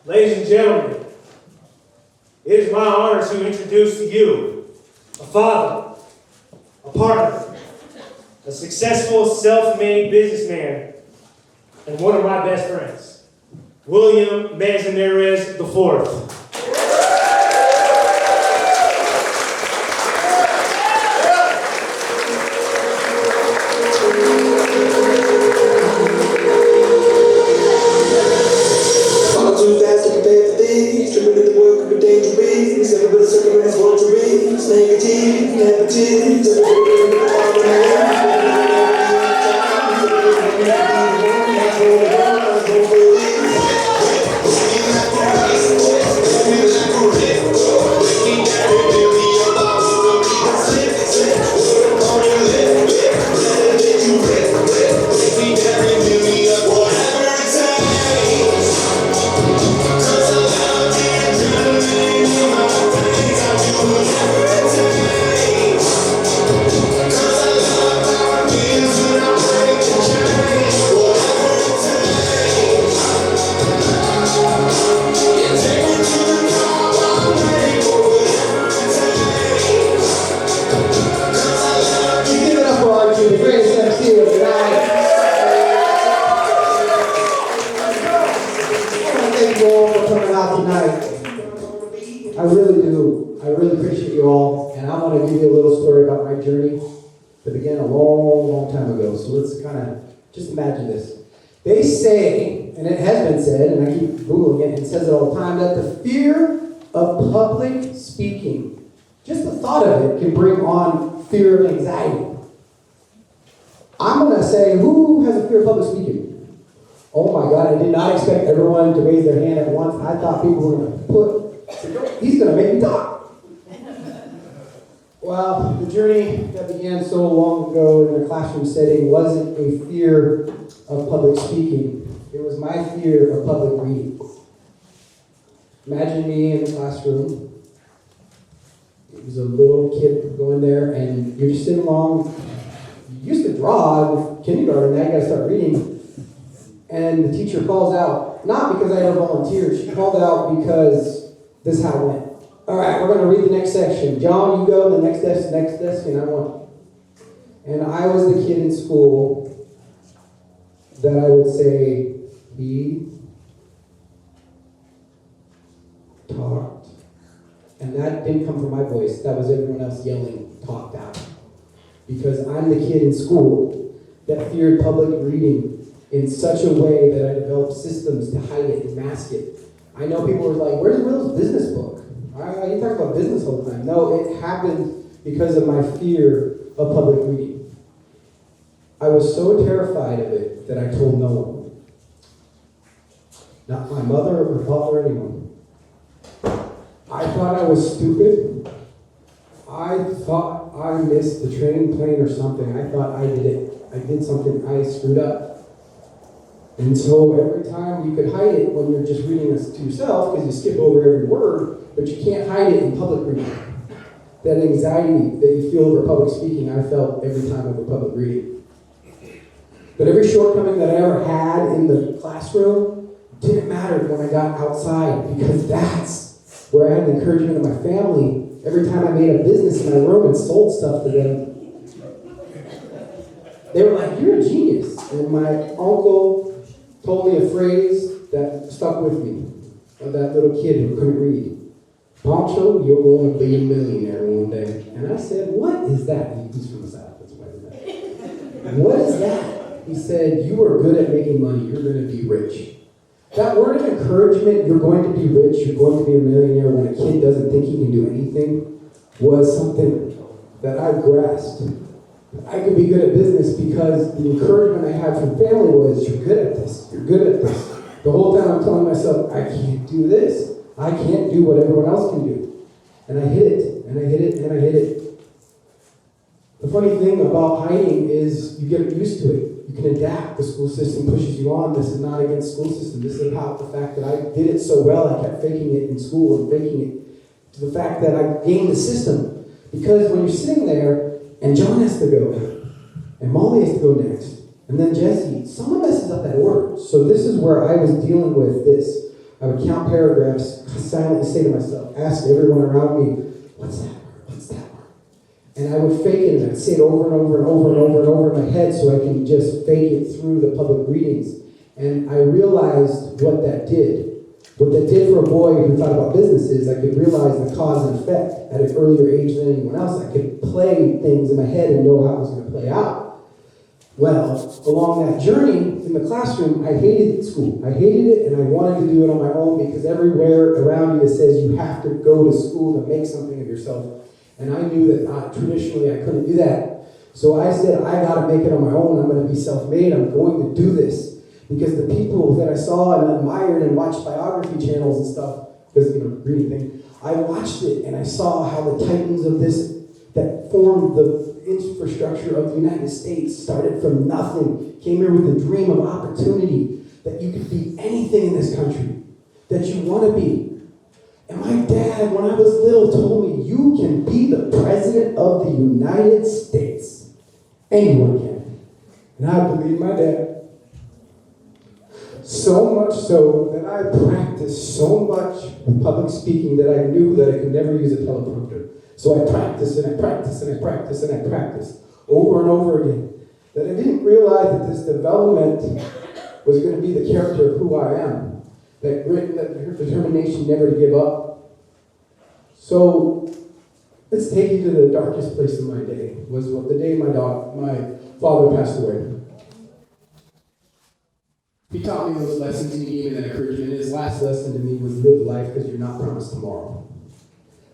Ladies and gentlemen, it is my honor to introduce to you a father, a partner, a successful self-made businessman, and one of my best friends, William Manzanares IV. I really do. I really appreciate you all, and I want to give you a little story about my journey that began a long, long time ago. So let's kind of just imagine this. They say, and it has been said, and I keep Googling it, and it says it all the time, that the fear of public speaking, just the thought of it, can bring on fear of anxiety. I'm going to say, who has a fear of public speaking? Oh my God, I did not expect everyone to raise their hand at once. I thought people were going to he's going to make me talk. Well, the journey that began so long ago in a classroom setting wasn't a fear of public speaking. It was my fear of public reading. Imagine me in the classroom. It was a little kid going there, and you're just sitting along. You used to draw in kindergarten, now you got to start reading. And the teacher calls out, not because I ever volunteered, she called out because this is how it went. All right, we're going to read the next section. John, you go to the next desk, and I want. And I was the kid in school that I would say, he talked. And that didn't come from my voice. That was everyone else yelling, talked out. Because I'm the kid in school that feared public reading in such a way that I developed systems to hide it and mask it. I know people were like, where's Will's business book? You talk about business all the time. No, it happened because of my fear of public reading. I was so terrified of it that I told no one. Not my mother or father or anyone. I thought I was stupid. I thought I missed the train, plane, or something. I thought I did it. I did something. I screwed up. And so every time you could hide it when you're just reading this to yourself, because you skip over every word, but you can't hide it in public reading. That anxiety that you feel over public speaking, I felt every time over public reading. But every shortcoming that I ever had in the classroom didn't matter when I got outside, because that's where I had the encouragement of my family. Every time I made a business in my room and sold stuff to them, they were like, you're a genius. And my uncle told me a phrase that stuck with me, of that little kid who couldn't read. Pancho, you're going to be a millionaire one day. And I said, what is that? He's from the South, that's why I did that. What is that? He said, you are good at making money, you're going to be rich. That word of encouragement, you're going to be rich, you're going to be a millionaire, when a kid doesn't think he can do anything, was something that I grasped. I could be good at business because the encouragement I had from family was, you're good at this, you're good at this. The whole time I'm telling myself, I can't do this. I can't do what everyone else can do. And I hit it, and I hit it, and I hit it. The funny thing about hiding is you get used to it. You can adapt. The school system pushes you on. This is not against school system. This is about the fact that I did it so well, I kept faking it in school and faking it to the fact that I gained the system. Because when you're sitting there, and John has to go, and Molly has to go next, and then Jesse, someone messes up that order. So this is where I was dealing with this. I would count paragraphs, silently say to myself, ask everyone around me, what's that word? What's that word? And I would fake it, and I'd say it over and over and over and over and over in my head so I can just fake it through the public readings. And I realized what that did. What that did for a boy who thought about businesses, I could realize the cause and effect at an earlier age than anyone else. I could play things in my head and know how it was going to play out. Well, along that journey in the classroom, I hated school. I hated it, and I wanted to do it on my own because everywhere around you it says you have to go to school to make something of yourself. And I knew that traditionally I couldn't do that. So I said, I got to make it on my own. I'm going to be self-made. I'm going to do this. Because the people that I saw and admired and watched biography channels and stuff, because, reading thing, I watched it and I saw how the titans of this, that formed the infrastructure of the United States, started from nothing, came here with a dream of opportunity, that you could be anything in this country that you want to be. And my dad, when I was little, told me, you can be the president of the United States. Anyone can. And I believe my dad. So much so that I practiced so much with public speaking that I knew that I could never use a teleprompter. So I practiced and I practiced and I practiced and I practiced over and over again. That I didn't realize that this development was going to be the character of who I am. That grit, that determination never to give up. So let's take you to the darkest place in my day. Was the day my father passed away. He taught me those lessons and he gave me that encouragement. His last lesson to me was live life because you're not promised tomorrow.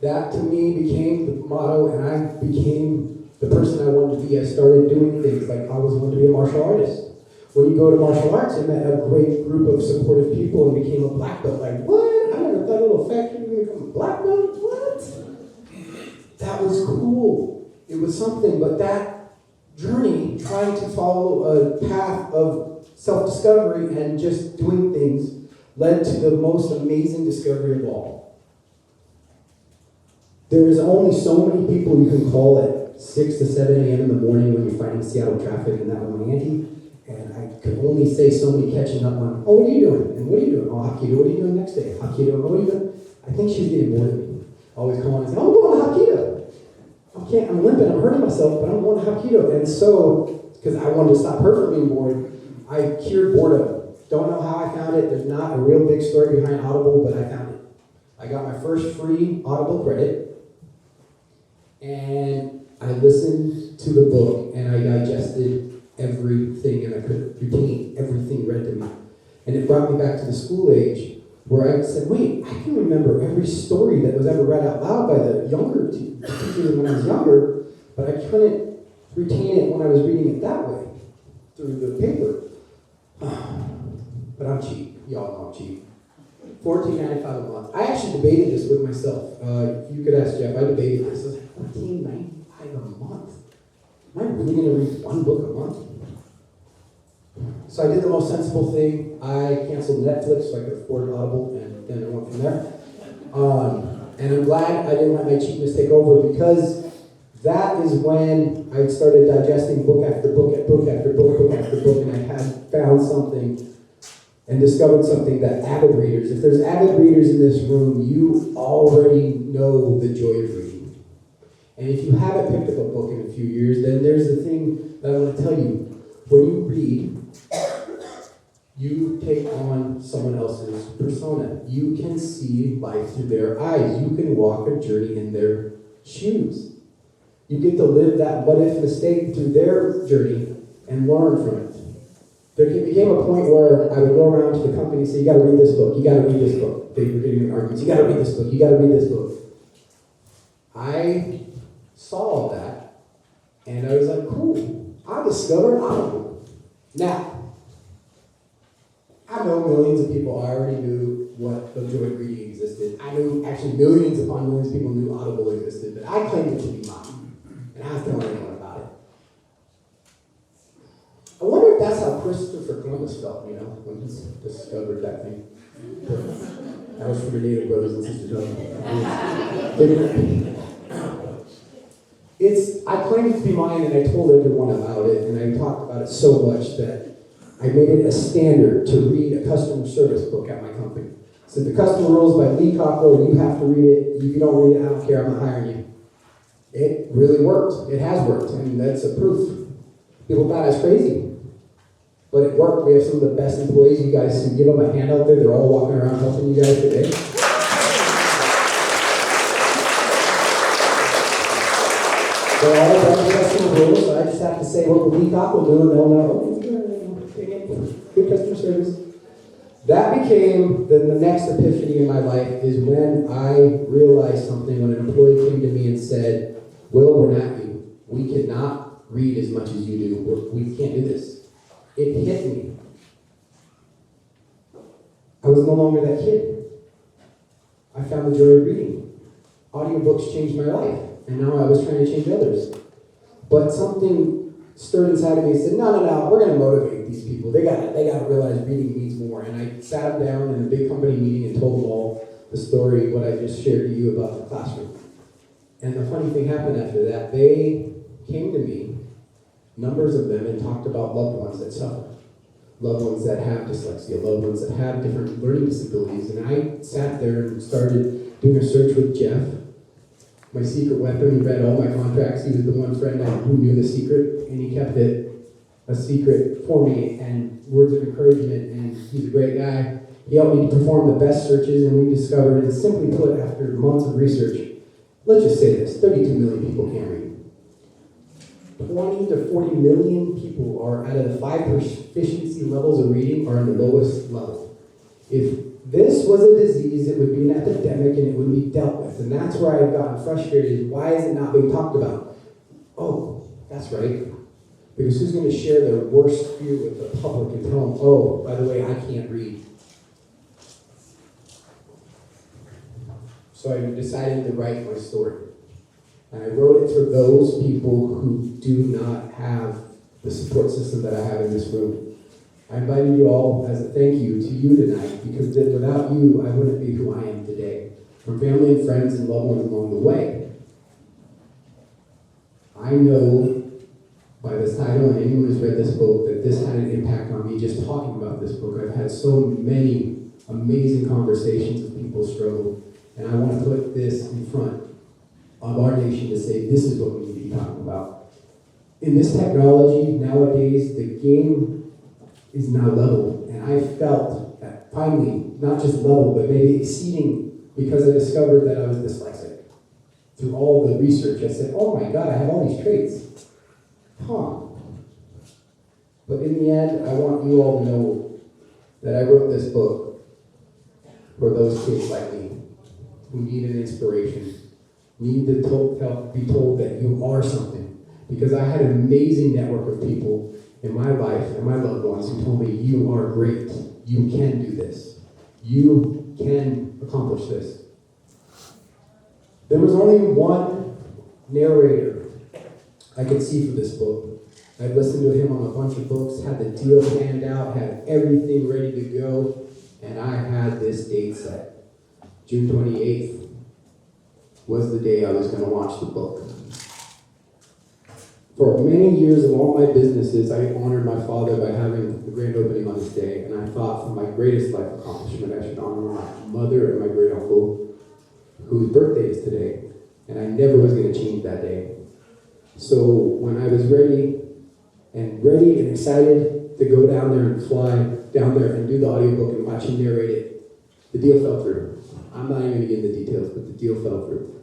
That to me became the motto, and I became the person I wanted to be. I started doing things like I wanted to be a martial artist. When you go to martial arts, I met a great group of supportive people and became a black belt. Like, what? I never thought a little factory was going to become a black belt? What? That was cool. It was something, but that journey, trying to follow a path of self-discovery and just doing things, led to the most amazing discovery of all. There is only so many people you can call at 6 to 7 a.m. in the morning when you're fighting Seattle traffic, and that was my auntie. And I could only say so many catching up on, oh, what are you doing? And what are you doing? Oh, Hapkido. What are you doing next day? Hapkido. What are you doing? I think she's getting bored of me. Always calling and saying, oh, I'm going to Hapkido. I'm limping, I'm hurting myself, but I'm going to Hapkido. And so, because I wanted to stop her from being bored, I cured boredom. Don't know how I found it. There's not a real big story behind Audible, but I found it. I got my first free Audible credit, and I listened to the book, and I digested everything, and I could retain everything read to me. And it brought me back to the school age, where I said, wait, I can remember every story that was ever read out loud by the younger teachers when I was younger, but I couldn't retain it when I was reading it that way, through the paper. But I'm cheap. Y'all know I'm cheap. $14.95 a month. I actually debated this with myself. You could ask Jeff. I debated this. I was like, $14.95 a month? Am I really going to read one book a month? So I did the most sensible thing. I canceled Netflix so I could afford Audible, and then I went from there. And I'm glad I didn't let my cheapness take over, because that is when I started digesting book after book after book after book after book, and I had found something and discovered something that avid readers, if there's avid readers in this room, you already know the joy of reading. And if you haven't picked up a book in a few years, then there's the thing that I want to tell you. When you read, you take on someone else's persona. You can see life through their eyes. You can walk a journey in their shoes. You get to live that what-if mistake through their journey and learn from it. There became a point where I would go around to the company and say, you got to read this book, you got to read this book. They were getting in arguments, you got to read this book, you got to read this book. I saw all that, and I was like, cool, I discovered Audible. Now, I know millions of people already knew what the joy of reading existed. I knew actually millions upon millions of people knew Audible existed, but I claimed it to be mine. And I was telling anyone about it. I wonder if that's how Christopher Columbus felt, when he discovered that thing. That was for the native brothers and sisters. I claimed it to be mine, and I told everyone about it, and I talked about it so much that I made it a standard to read a customer service book at my company. So the Customer Rules by Lee Cockrell, you have to read it. If you don't read it, I don't care, I'm not hiring you. It really worked. It has worked, and that's a proof. People thought I was crazy, but it worked. We have some of the best employees. You guys can give them a hand out there. They're all walking around helping you guys today. They're all about the Customer Rules, so I just have to say what Lee Cockrell will do, and they'll know, good customer service. That became the next epiphany in my life is when I realized something when an employee came to me and said, Will, we're not you. We cannot read as much as you do. We can't do this. It hit me. I was no longer that kid. I found the joy of reading. Audiobooks changed my life, and now I was trying to change others. But something stirred inside of me and said, no, we're going to motivate these people. They got to realize reading means more. And I sat them down in a big company meeting and told them all the story, what I just shared to you about the classroom. And the funny thing happened after that. They came to me, numbers of them, and talked about loved ones that suffer. Loved ones that have dyslexia, loved ones that have different learning disabilities. And I sat there and started doing a search with Jeff, my secret weapon. He read all my contracts. He was the one friend who knew the secret, and he kept it a secret for me, and words of encouragement, and he's a great guy. He helped me to perform the best searches, and we discovered, and simply put, after months of research, let's just say this, 32 million people can't read. 20 to 40 million people are out of the 5 proficiency levels of reading are in the lowest level. If this was a disease, it would be an epidemic and it would be dealt with. And that's where I've gotten frustrated. Why is it not being talked about? Oh, that's right. Because who's going to share their worst fear with the public and tell them, oh, by the way, I can't read. So I decided to write my story. And I wrote it for those people who do not have the support system that I have in this room. I invited you all as a thank you to you tonight, because without you, I wouldn't be who I am today. From family and friends and loved ones along the way. I know by this title, and anyone who's read this book, that this had an impact on me just talking about this book. I've had so many amazing conversations with people struggle, and I want to put this in front of our nation to say this is what we need to be talking about. In this technology nowadays, the game is now level, and I felt that finally, not just level, but maybe exceeding, because I discovered that I was dyslexic. Through all the research, I said, oh my God, I have all these traits. But in the end, I want you all to know that I wrote this book for those kids like me who need an inspiration, need to be told that you are something. Because I had an amazing network of people in my life and my loved ones who told me, you are great, you can do this, you can accomplish this. There was only one narrator I could see for this book. I'd listened to him on a bunch of books, had the deal planned out, had everything ready to go, and I had this date set. June 28th was the day I was going to launch the book. For many years of all my businesses, I honored my father by having the grand opening on this day, and I thought for my greatest life accomplishment, I should honor my mother and my great uncle, whose birthday is today, and I never was going to change that day. So when I was ready and excited to go down there and fly down there and do the audiobook and watch him narrate it, the deal fell through. I'm not even going to get into details, but the deal fell through.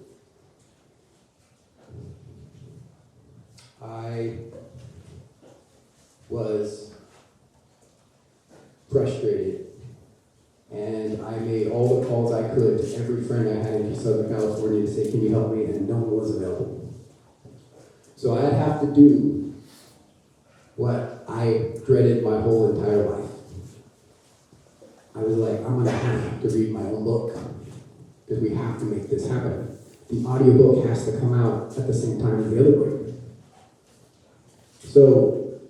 I was frustrated, and I made all the calls I could to every friend I had in Southern California to say, can you help me? And no one was available. So I'd have to do what I dreaded my whole entire life. I was like, I'm going to have to read my own book, because we have to make this happen. The audiobook has to come out at the same time as the other book. So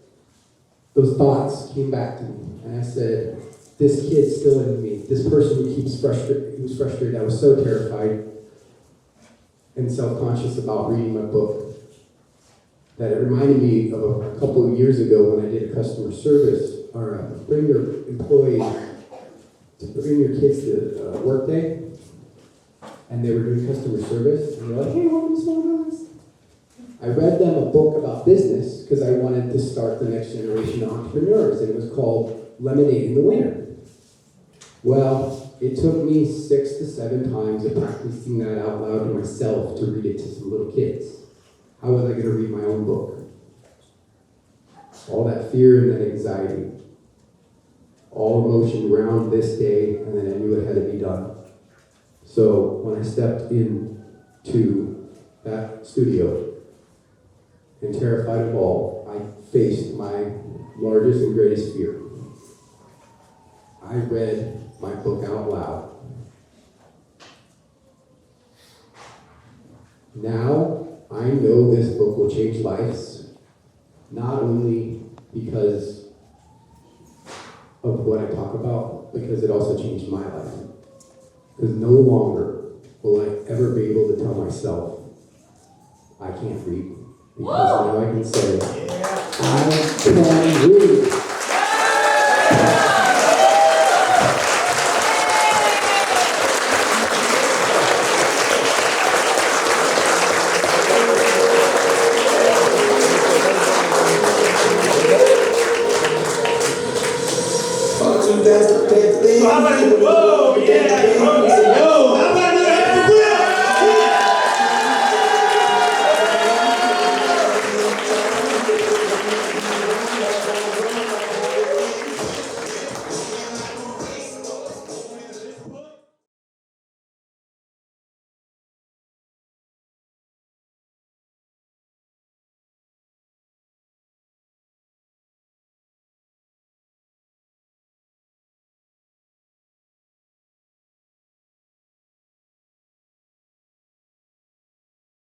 those thoughts came back to me, and I said, this kid's still in me. This person who keeps who's frustrated. I was so terrified and self-conscious about reading my book that it reminded me of a couple of years ago when I did a customer service, or bring your employee to bring your kids to work day, and they were doing customer service, and they're like, hey, welcome to Small Business. I read them a book about business because I wanted to start the next generation of entrepreneurs, and it was called Lemonade in the Winter. Well, it took me 6 to 7 times of practicing that out loud to myself to read it to some little kids. How was I going to read my own book? All that fear and that anxiety, all emotion around this day, and then I knew it had to be done. So when I stepped into that studio, and terrified of all, I faced my largest and greatest fear. I read my book out loud. Now, I know this book will change lives, not only because of what I talk about, because it also changed my life. Because no longer will I ever be able to tell myself, I can't read. Because now I can say, I can read. Whoa!